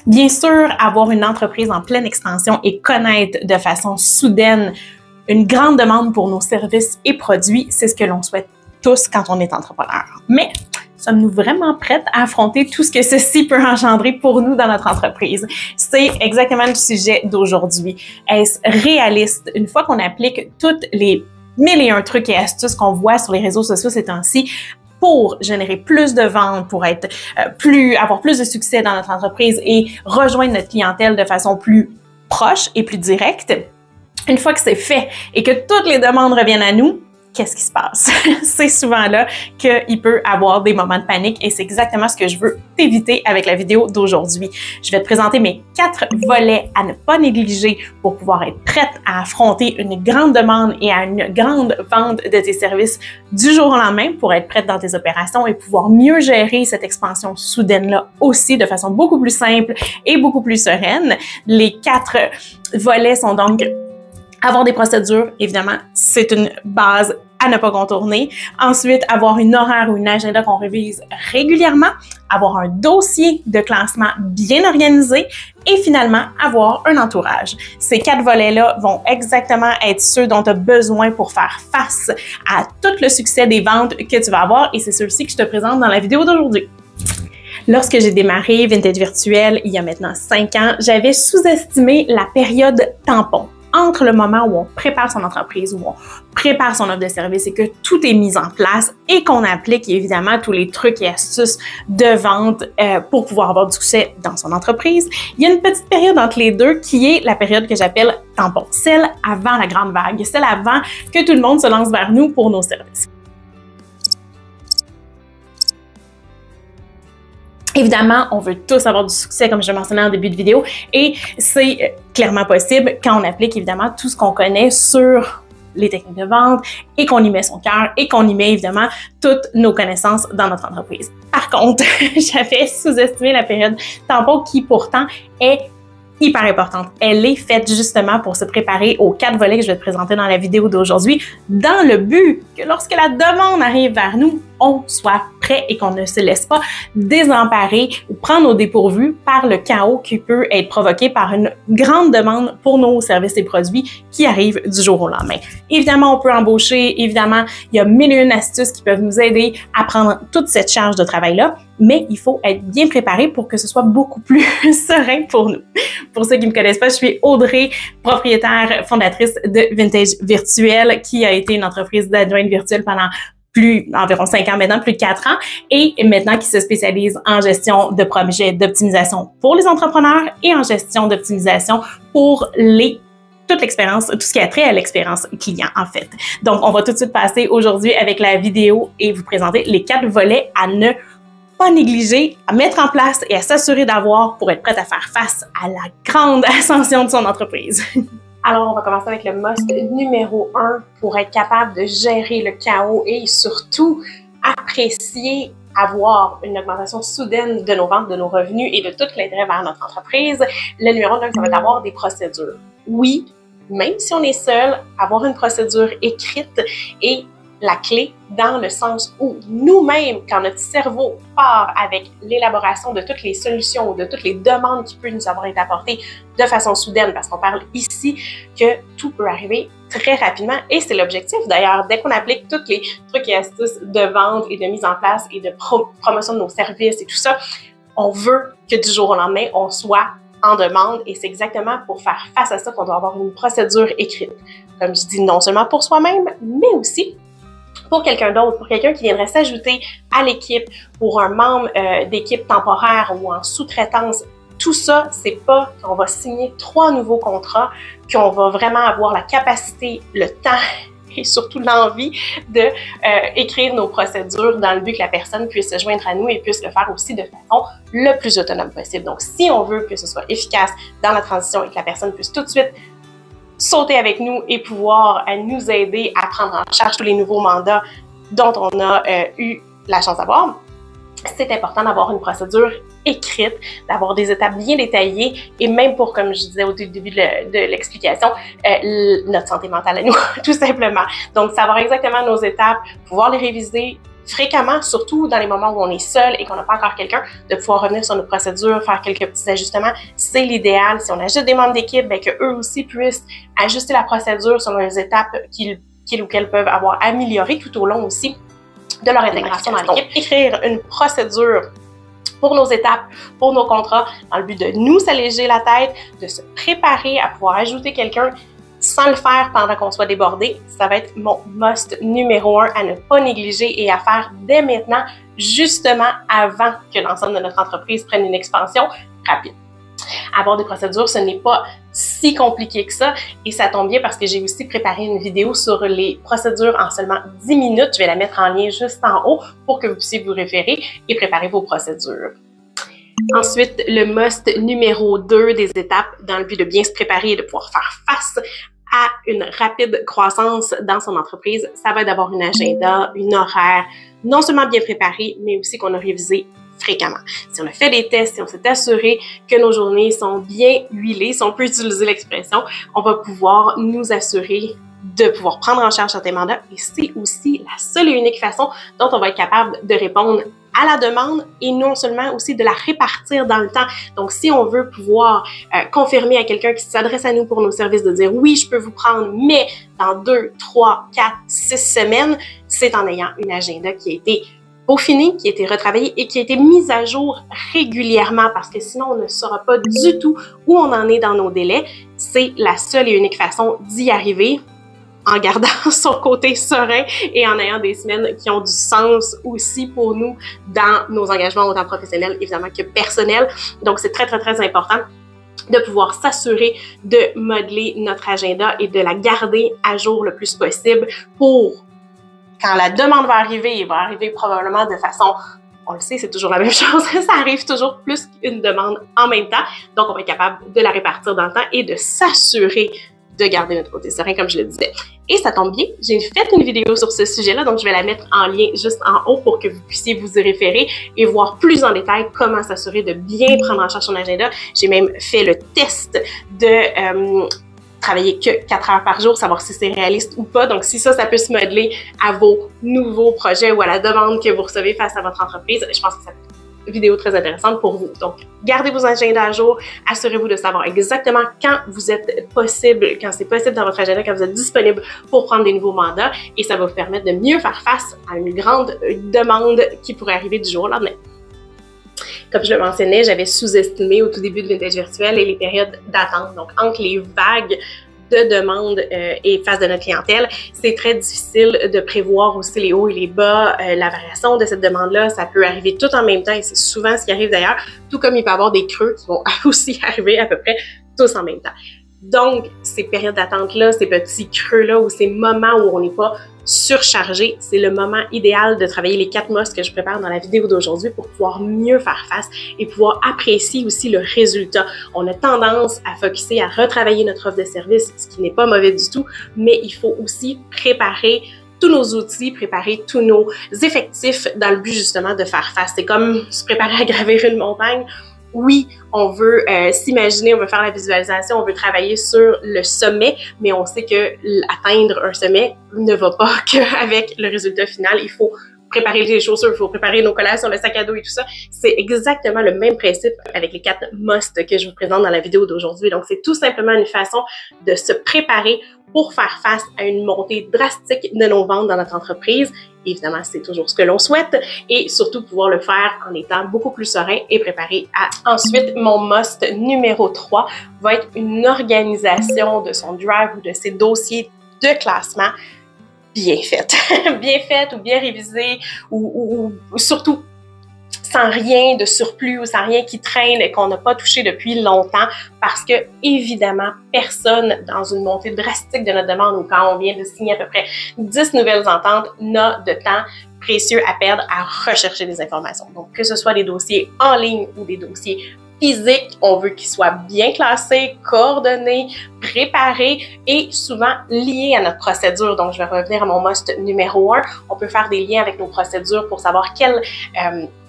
Bien sûr, avoir une entreprise en pleine expansion et connaître de façon soudaine une grande demande pour nos services et produits, c'est ce que l'on souhaite tous quand on est entrepreneur. Mais sommes-nous vraiment prêtes à affronter tout ce que ceci peut engendrer pour nous dans notre entreprise? C'est exactement le sujet d'aujourd'hui. Est-ce réaliste? Une fois qu'on applique toutes les 1001 trucs et astuces qu'on voit sur les réseaux sociaux ces temps-ci, pour générer plus de ventes, pour être avoir plus de succès dans notre entreprise et rejoindre notre clientèle de façon plus proche et plus directe. Une fois que c'est fait et que toutes les demandes reviennent à nous, qu'est-ce qui se passe? C'est souvent là qu'il peut avoir des moments de panique et c'est exactement ce que je veux t'éviter avec la vidéo d'aujourd'hui. Je vais te présenter mes 4 volets à ne pas négliger pour pouvoir être prête à affronter une grande demande et à une grande vente de tes services du jour au lendemain pour être prête dans tes opérations et pouvoir mieux gérer cette expansion soudaine-là aussi de façon beaucoup plus simple et beaucoup plus sereine. Les 4 volets sont donc avoir des procédures, évidemment, c'est une base à ne pas contourner. Ensuite, avoir une horaire ou une agenda qu'on révise régulièrement, avoir un dossier de classement bien organisé et finalement, avoir un entourage. Ces 4 volets-là vont exactement être ceux dont tu as besoin pour faire face à tout le succès des ventes que tu vas avoir et c'est ceux-ci que je te présente dans la vidéo d'aujourd'hui. Lorsque j'ai démarré Vintage Virtuel il y a maintenant 5 ans, j'avais sous-estimé la période tampon entre le moment où on prépare son entreprise, où on prépare son offre de service et que tout est mis en place et qu'on applique évidemment tous les trucs et astuces de vente pour pouvoir avoir du succès dans son entreprise. Il y a une petite période entre les deux qui est la période que j'appelle tampon, celle avant la grande vague, celle avant que tout le monde se lance vers nous pour nos services. Évidemment, on veut tous avoir du succès, comme je le mentionnais en début de vidéo, et c'est clairement possible quand on applique évidemment tout ce qu'on connaît sur les techniques de vente et qu'on y met son cœur et qu'on y met évidemment toutes nos connaissances dans notre entreprise. Par contre, j'avais sous-estimé la période tampon qui pourtant est hyper importante. Elle est faite justement pour se préparer aux 4 volets que je vais te présenter dans la vidéo d'aujourd'hui, dans le but que lorsque la demande arrive vers nous, on soit prêt et qu'on ne se laisse pas désemparer ou prendre au dépourvu par le chaos qui peut être provoqué par une grande demande pour nos services et produits qui arrivent du jour au lendemain. Évidemment, on peut embaucher, évidemment, il y a 1001 astuces qui peuvent nous aider à prendre toute cette charge de travail-là, mais il faut être bien préparé pour que ce soit beaucoup plus serein pour nous. Pour ceux qui ne me connaissent pas, je suis Audrey, propriétaire, fondatrice de Vintage Virtuel, qui a été une entreprise d'adjointe virtuelle pendant environ 5 ans maintenant, plus de 4 ans, et maintenant qui se spécialise en gestion de projets d'optimisation pour les entrepreneurs et en gestion d'optimisation pour toute l'expérience, tout ce qui a trait à l'expérience client, en fait. Donc, on va tout de suite passer aujourd'hui avec la vidéo et vous présenter les 4 volets à ne pas négliger, à mettre en place et à s'assurer d'avoir pour être prête à faire face à la grande ascension de son entreprise. Alors, on va commencer avec le must numéro 1 pour être capable de gérer le chaos et surtout apprécier avoir une augmentation soudaine de nos ventes, de nos revenus et de tout l'intérêt vers notre entreprise. Le numéro 2, ça va être d'avoir des procédures. Oui, même si on est seul, avoir une procédure écrite et la clé dans le sens où nous-mêmes, quand notre cerveau part avec l'élaboration de toutes les solutions ou de toutes les demandes qui peuvent nous avoir été apportées de façon soudaine, parce qu'on parle ici que tout peut arriver très rapidement et c'est l'objectif d'ailleurs. Dès qu'on applique tous les trucs et astuces de vente et de mise en place et de promotion de nos services et tout ça, on veut que du jour au lendemain, on soit en demande et c'est exactement pour faire face à ça qu'on doit avoir une procédure écrite. Comme je dis, non seulement pour soi-même, mais aussi pour quelqu'un d'autre, pour quelqu'un qui viendrait s'ajouter à l'équipe, pour un membre d'équipe temporaire ou en sous-traitance. Tout ça, c'est pas qu'on va signer 3 nouveaux contrats, qu'on va vraiment avoir la capacité, le temps et surtout l'envie de écrire nos procédures dans le but que la personne puisse se joindre à nous et puisse le faire aussi de façon le plus autonome possible. Donc, si on veut que ce soit efficace dans la transition et que la personne puisse tout de suite sauter avec nous et pouvoir nous aider à prendre en charge tous les nouveaux mandats dont on a eu la chance d'avoir, c'est important d'avoir une procédure écrite, d'avoir des étapes bien détaillées et même pour, comme je disais au début de l'explication, notre santé mentale à nous, tout simplement. Donc, savoir exactement nos étapes, pouvoir les réviser fréquemment, surtout dans les moments où on est seul et qu'on n'a pas encore quelqu'un, de pouvoir revenir sur nos procédures, faire quelques petits ajustements. C'est l'idéal. Si on ajoute des membres d'équipe, bien qu'eux aussi puissent ajuster la procédure selon les étapes qu'ils ou qu'elles peuvent avoir améliorées tout au long aussi de leur intégration dans l'équipe. Écrire une procédure pour nos étapes, pour nos contrats, dans le but de nous alléger la tête, de se préparer à pouvoir ajouter quelqu'un sans le faire pendant qu'on soit débordé. Ça va être mon must numéro 1 à ne pas négliger et à faire dès maintenant, justement avant que l'ensemble de notre entreprise prenne une expansion rapide. Avoir des procédures, ce n'est pas si compliqué que ça et ça tombe bien parce que j'ai aussi préparé une vidéo sur les procédures en seulement 10 minutes. Je vais la mettre en lien juste en haut pour que vous puissiez vous référer et préparer vos procédures. Ensuite, le must numéro 2 des étapes dans le but de bien se préparer et de pouvoir faire face à une rapide croissance dans son entreprise, ça va être d'avoir une agenda, une horaire, non seulement bien préparée, mais aussi qu'on a révisé fréquemment. Si on a fait des tests, si on s'est assuré que nos journées sont bien huilées, si on peut utiliser l'expression, on va pouvoir nous assurer de pouvoir prendre en charge certains mandats et c'est aussi la seule et unique façon dont on va être capable de répondre à la demande et non seulement aussi de la répartir dans le temps. Donc, si on veut pouvoir confirmer à quelqu'un qui s'adresse à nous pour nos services de dire « oui, je peux vous prendre, mais dans 2, 3, 4, 6 semaines », c'est en ayant une agenda qui a été peaufinée, qui a été retravaillée et qui a été mise à jour régulièrement parce que sinon, on ne saura pas du tout où on en est dans nos délais. C'est la seule et unique façon d'y arriver en gardant son côté serein et en ayant des semaines qui ont du sens aussi pour nous dans nos engagements autant professionnels évidemment que personnels. Donc, c'est très, très, très important de pouvoir s'assurer de modeler notre agenda et de la garder à jour le plus possible pour quand la demande va arriver, il va arriver probablement de façon, on le sait, c'est toujours la même chose, ça arrive toujours plus qu'une demande en même temps. Donc, on va être capable de la répartir dans le temps et de s'assurer de garder notre côté serein, comme je le disais. Et ça tombe bien, j'ai fait une vidéo sur ce sujet-là, donc je vais la mettre en lien juste en haut pour que vous puissiez vous y référer et voir plus en détail comment s'assurer de bien prendre en charge son agenda. J'ai même fait le test de travailler que 4 heures par jour, savoir si c'est réaliste ou pas. Donc, si ça peut se modeler à vos nouveaux projets ou à la demande que vous recevez face à votre entreprise, je pense que ça peut être une vidéo très intéressante pour vous. Donc, gardez vos agendas à jour, assurez-vous de savoir exactement quand vous êtes possible, quand c'est possible dans votre agenda, quand vous êtes disponible pour prendre des nouveaux mandats et ça va vous permettre de mieux faire face à une grande demande qui pourrait arriver du jour au lendemain. Comme je le mentionnais, j'avais sous-estimé au tout début de Vintage Virtuel et les périodes d'attente. Donc, entre les vagues de demandes et face de notre clientèle, c'est très difficile de prévoir aussi les hauts et les bas, la variation de cette demande-là. Ça peut arriver tout en même temps et c'est souvent ce qui arrive d'ailleurs, tout comme il peut y avoir des creux qui vont aussi arriver à peu près tous en même temps. Donc, ces périodes d'attente-là, ces petits creux-là ou ces moments où on n'est pas surchargé, c'est le moment idéal de travailler les 4 musts que je prépare dans la vidéo d'aujourd'hui pour pouvoir mieux faire face et pouvoir apprécier aussi le résultat. On a tendance à focusser, à retravailler notre offre de service, ce qui n'est pas mauvais du tout, mais il faut aussi préparer tous nos outils, préparer tous nos effectifs dans le but justement de faire face. C'est comme se préparer à gravir une montagne. Oui, on veut s'imaginer, on veut faire la visualisation, on veut travailler sur le sommet, mais on sait que atteindre un sommet ne va pas qu'avec le résultat final. Il faut préparer les chaussures, il faut préparer nos collations, le sac à dos et tout ça. C'est exactement le même principe avec les 4 musts que je vous présente dans la vidéo d'aujourd'hui. Donc, c'est tout simplement une façon de se préparer pour faire face à une montée drastique de nos ventes dans notre entreprise. Évidemment, c'est toujours ce que l'on souhaite et surtout pouvoir le faire en étant beaucoup plus serein et préparé à. Ensuite, mon must numéro 3 va être une organisation de son drive ou de ses dossiers de classement bien faite. Bien faite ou bien révisée ou surtout sans rien de surplus ou sans rien qui traîne et qu'on n'a pas touché depuis longtemps parce que, évidemment, personne dans une montée drastique de notre demande ou quand on vient de signer à peu près 10 nouvelles ententes n'a de temps précieux à perdre à rechercher des informations. Donc, que ce soit des dossiers en ligne ou des dossiers physiques, on veut qu'ils soient bien classés, coordonnés, préparés et souvent liés à notre procédure. Donc, je vais revenir à mon must numéro 1. On peut faire des liens avec nos procédures pour savoir quel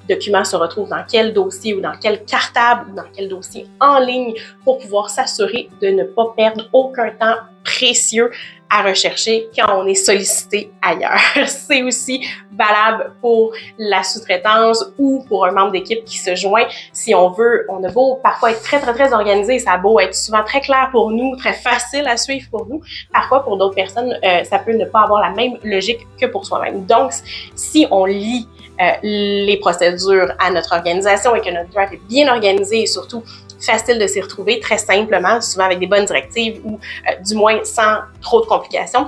document se retrouve dans quel dossier ou dans quel cartable ou dans quel dossier en ligne pour pouvoir s'assurer de ne pas perdre aucun temps précieux à rechercher quand on est sollicité ailleurs. C'est aussi valable pour la sous-traitance ou pour un membre d'équipe qui se joint. Si on veut, on a beau parfois être très organisé, ça a beau être souvent très clair pour nous, très facile à suivre pour nous. Parfois, pour d'autres personnes, ça peut ne pas avoir la même logique que pour soi-même. Donc, si on lit les procédures à notre organisation et que notre drive est bien organisé et surtout facile de s'y retrouver très simplement, souvent avec des bonnes directives ou du moins sans trop de complications.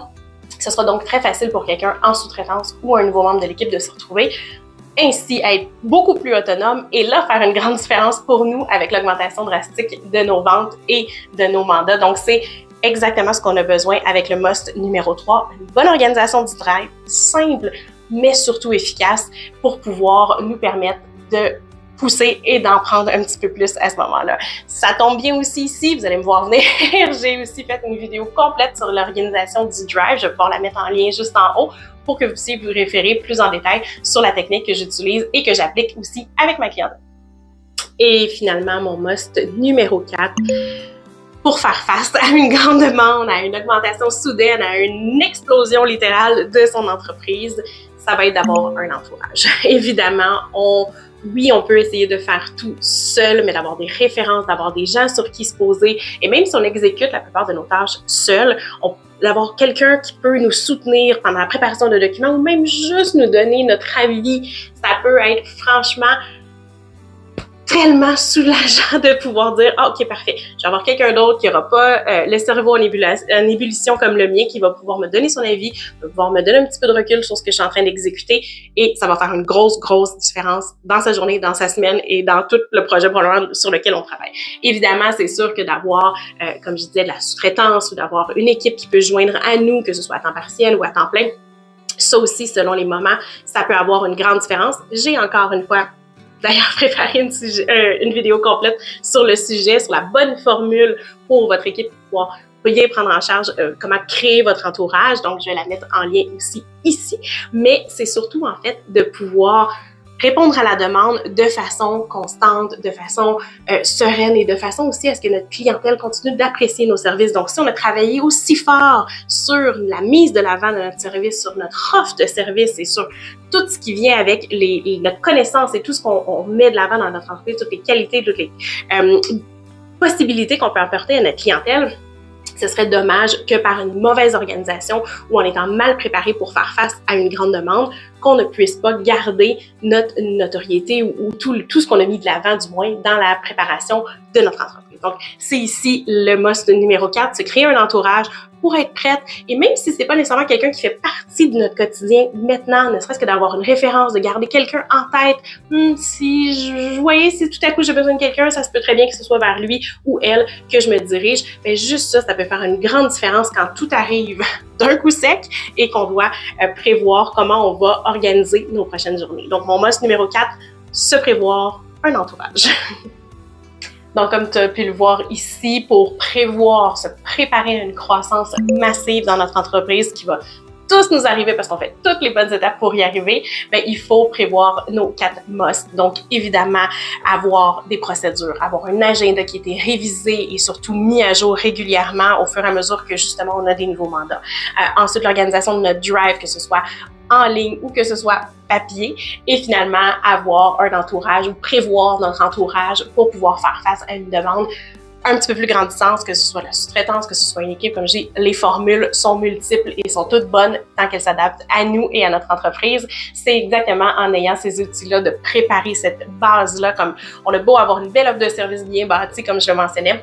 Ce sera donc très facile pour quelqu'un en sous-traitance ou un nouveau membre de l'équipe de se retrouver, ainsi être beaucoup plus autonome et là faire une grande différence pour nous avec l'augmentation drastique de nos ventes et de nos mandats. Donc c'est exactement ce qu'on a besoin avec le must numéro 3, une bonne organisation du drive, simple mais surtout efficace pour pouvoir nous permettre de pousser et d'en prendre un petit peu plus à ce moment-là. Ça tombe bien aussi ici, vous allez me voir venir, j'ai aussi fait une vidéo complète sur l'organisation du drive, je vais pouvoir la mettre en lien juste en haut pour que vous puissiez vous référer plus en détail sur la technique que j'utilise et que j'applique aussi avec ma cliente. Et finalement, mon must numéro 4, pour faire face à une grande demande, à une augmentation soudaine, à une explosion littérale de son entreprise, ça va être d'avoir un entourage. Évidemment, oui, on peut essayer de faire tout seul, mais d'avoir des références, d'avoir des gens sur qui se poser. Et même si on exécute la plupart de nos tâches seul, d'avoir quelqu'un qui peut nous soutenir pendant la préparation de documents ou même juste nous donner notre avis, ça peut être franchement tellement soulageant de pouvoir dire « Ah, ok, parfait, je vais avoir quelqu'un d'autre qui n'aura pas le cerveau en ébullition comme le mien, qui va pouvoir me donner son avis, va pouvoir me donner un petit peu de recul sur ce que je suis en train d'exécuter et ça va faire une grosse différence dans sa journée, dans sa semaine et dans tout le projet probablement sur lequel on travaille. » Évidemment, c'est sûr que d'avoir, comme je disais, de la sous-traitance ou d'avoir une équipe qui peut se joindre à nous, que ce soit à temps partiel ou à temps plein, ça aussi, selon les moments, ça peut avoir une grande différence. J'ai encore une fois d'ailleurs préparer une vidéo complète sur le sujet, sur la bonne formule pour votre équipe pour pouvoir bien prendre en charge comment créer votre entourage. Donc, je vais la mettre en lien aussi ici. Mais c'est surtout, en fait, de pouvoir répondre à la demande de façon constante, de façon sereine et de façon aussi à ce que notre clientèle continue d'apprécier nos services. Donc, si on a travaillé aussi fort sur la mise de l'avant de notre service, sur notre offre de service et sur tout ce qui vient avec notre connaissance et tout ce qu'on met de l'avant dans notre entreprise, toutes les qualités, toutes les possibilités qu'on peut apporter à notre clientèle, ce serait dommage que par une mauvaise organisation ou en étant mal préparé pour faire face à une grande demande, qu'on ne puisse pas garder notre notoriété ou tout ce qu'on a mis de l'avant, du moins, dans la préparation de notre entreprise. Donc, c'est ici le must numéro 4, se créer un entourage pour être prête. Et même si c'est pas nécessairement quelqu'un qui fait partie de notre quotidien maintenant, ne serait-ce que d'avoir une référence, de garder quelqu'un en tête. Si je voyais, si tout à coup j'ai besoin de quelqu'un, ça se peut très bien que ce soit vers lui ou elle que je me dirige. Mais juste ça peut faire une grande différence quand tout arrive d'un coup sec et qu'on doit prévoir comment on va organiser nos prochaines journées. Donc, mon must numéro 4, se prévoir un entourage. Donc, comme tu as pu le voir ici, pour prévoir, se préparer à une croissance massive dans notre entreprise qui va tous nous arriver parce qu'on fait toutes les bonnes étapes pour y arriver, bien, il faut prévoir nos 4 must. Donc, évidemment, avoir des procédures, avoir un agenda qui a été révisé et surtout mis à jour régulièrement au fur et à mesure que, justement, on a des nouveaux mandats. Ensuite, l'organisation de notre drive, que ce soit en ligne ou que ce soit papier, et finalement avoir un entourage ou prévoir notre entourage pour pouvoir faire face à une demande un petit peu plus grandissante, que ce soit la sous-traitance, que ce soit une équipe. Comme je dis, les formules sont multiples et sont toutes bonnes tant qu'elles s'adaptent à nous et à notre entreprise. C'est exactement en ayant ces outils-là de préparer cette base-là, comme on a beau avoir une belle offre de service bien bâtie, comme je le mentionnais,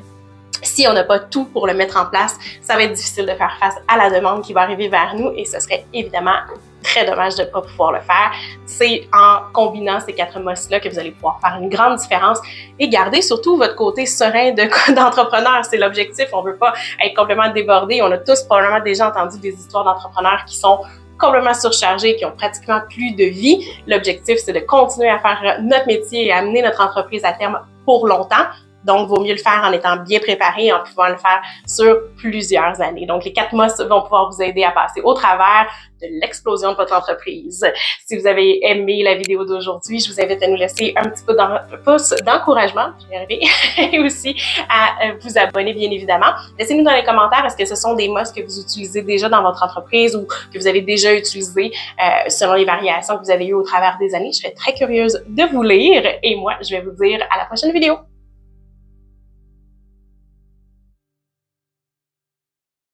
si on n'a pas tout pour le mettre en place, ça va être difficile de faire face à la demande qui va arriver vers nous et ce serait évidemment très dommage de ne pas pouvoir le faire. C'est en combinant ces 4 must-là que vous allez pouvoir faire une grande différence et garder surtout votre côté serein d'entrepreneur. C'est l'objectif. On ne veut pas être complètement débordé. On a tous probablement déjà entendu des histoires d'entrepreneurs qui sont complètement surchargés, qui ont pratiquement plus de vie. L'objectif, c'est de continuer à faire notre métier et amener notre entreprise à terme pour longtemps, Donc, vaut mieux le faire en étant bien préparé et en pouvant le faire sur plusieurs années. Donc, les 4 mois vont pouvoir vous aider à passer au travers de l'explosion de votre entreprise. Si vous avez aimé la vidéo d'aujourd'hui, je vous invite à nous laisser un petit peu pouce d'encouragement, je vais y arriver, et aussi à vous abonner, bien évidemment. Laissez-nous dans les commentaires, est-ce que ce sont des mots que vous utilisez déjà dans votre entreprise ou que vous avez déjà utilisé selon les variations que vous avez eues au travers des années. Je serais très curieuse de vous lire et moi, je vais vous dire à la prochaine vidéo.